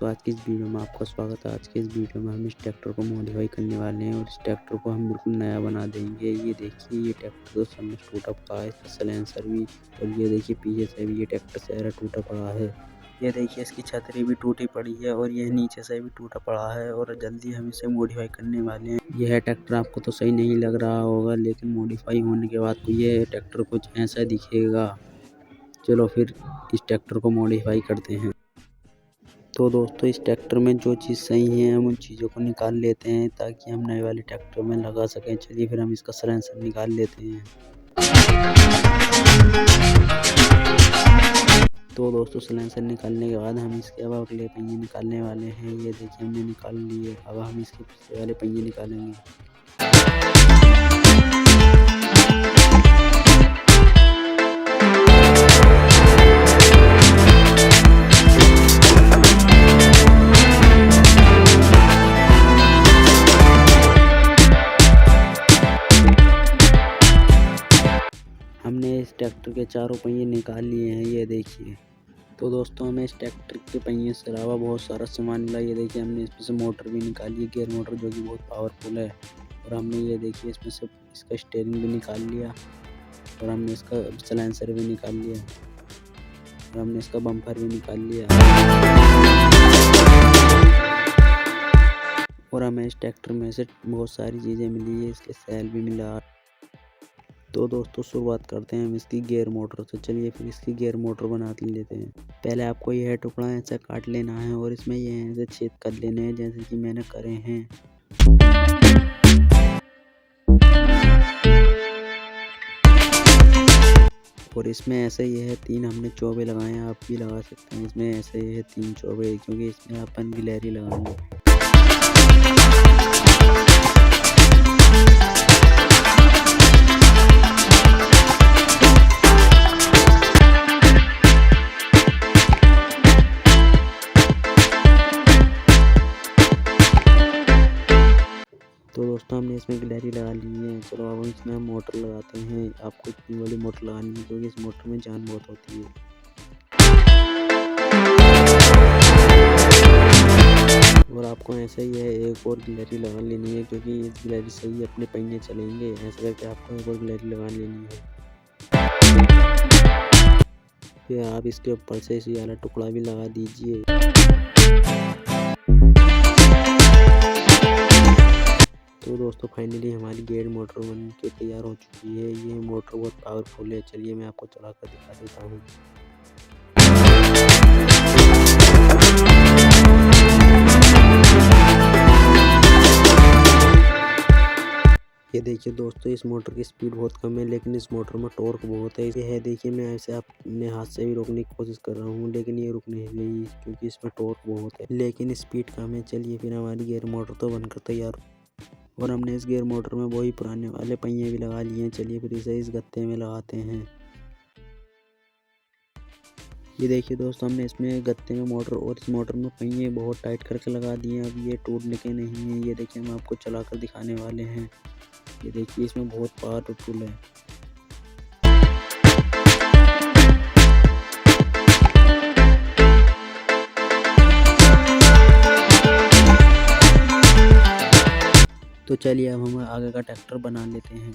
दोस्तों, आज की इस वीडियो में आपका स्वागत है। आज के इस वीडियो में हम इस ट्रैक्टर को मॉडिफाई करने वाले हैं और इस ट्रैक्टर को हम बिल्कुल नया बना देंगे। ये देखिए, ये ट्रैक्टर तो सब में टूटा पड़ा है, इसका साइलेंसर भी, और ये देखिए पीछे से भी ये ट्रैक्टर सारा टूटा पड़ा है। ये देखिए इसकी छतरी भी टूटी पड़ी है और ये नीचे से भी टूटा पड़ा है और जल्दी हम इसे मॉडिफाई करने वाले हैं। यह ट्रैक्टर आपको तो सही नहीं लग रहा होगा, लेकिन मॉडिफाई होने के बाद तो ये ट्रैक्टर कुछ ऐसा दिखेगा। चलो फिर इस ट्रैक्टर को मॉडिफाई करते हैं। तो दोस्तों, इस ट्रैक्टर में जो चीज़ सही है हम उन चीज़ों को निकाल लेते हैं ताकि हम नए वाले ट्रैक्टर में लगा सकें। चलिए फिर हम इसका साइलेंसर निकाल लेते हैं। तो दोस्तों, साइलेंसर निकालने के बाद हम इसके अब अगले पहिए निकालने वाले हैं। ये देखिए हमने निकाल लिए। अब हम इसके पीछे वाले पहिए निकालेंगे। हमने इस ट्रैक्टर के चारों पहिए निकाल लिए हैं, ये देखिए। तो दोस्तों, हमें इस ट्रैक्टर के पहिए से अलावा बहुत सारा सामान मिला। ये देखिए हमने इसमें से मोटर भी निकाली है, गियर मोटर, जो कि बहुत पावरफुल है। और हमने ये देखिए इसमें से इसका स्टीयरिंग भी निकाल लिया और हमने इसका साइलेंसर भी निकाल लिया और हमने इसका बम्पर भी निकाल लिया। और हमें इस ट्रैक्टर में से बहुत सारी चीज़ें मिली है, इसके सैल भी मिला। तो दोस्तों, शुरुआत करते हैं हम इसकी गियर मोटर से। चलिए फिर इसकी गियर मोटर बना लेते हैं। पहले आपको यह टुकड़ा ऐसा काट लेना है और इसमें ये ऐसे छेद कर लेने हैं, जैसे कि मैंने करे हैं। और इसमें ऐसे ये है 3 हमने चौबे लगाए हैं, आप भी लगा सकते हैं। इसमें ऐसे ये है 3 चौबे, क्योंकि इसमें अपन गिलहरी लगाएंगे। तो दोस्तों, हमने इसमें गिलहरी लगा ली है। चलो अब इसमें हम मोटर लगाते हैं। आपको इतनी वाली मोटर लगानी है क्योंकि इस मोटर में जान बहुत होती है। और आपको ऐसा ही है, एक और गिलहरी लगा लेनी है, क्योंकि इस गिलहरी से ही अपने पहिए चलेंगे। ऐसा करके आपको एक और गिलहरी लगा लेनी है। फिर आप इसके ऊपर से इसी वाला टुकड़ा भी लगा दीजिए। तो दोस्तों, फाइनली हमारी गेयर मोटर बन के तैयार हो चुकी है। ये मोटर बहुत पावरफुल है। चलिए मैं आपको चला कर दिखा देता हूँ। ये देखिए दोस्तों, इस मोटर की स्पीड बहुत कम है, लेकिन इस मोटर में टॉर्क बहुत है। ये है देखिए, मैं ऐसे अपने हाथ से भी रोकने की कोशिश कर रहा हूँ, लेकिन ये रुक नहीं रही क्योंकि इसमें टॉर्क बहुत है, लेकिन स्पीड कम है। चलिए फिर हमारी गियर मोटर तो बनकर तैयार। और हमने इस गियर मोटर में वही पुराने वाले पहिए भी लगा लिए हैं। चलिए फिर इसे इस गत्ते में लगाते हैं। ये देखिए दोस्तों, हमने इसमें गत्ते में मोटर और इस मोटर में पहिए बहुत टाइट करके लगा दिए हैं। अब ये टूटने के नहीं है। ये देखिए हम आपको चलाकर दिखाने वाले हैं। ये देखिए इसमें बहुत पावरफुल है। तो चलिए अब हम आगे का ट्रैक्टर बना लेते हैं।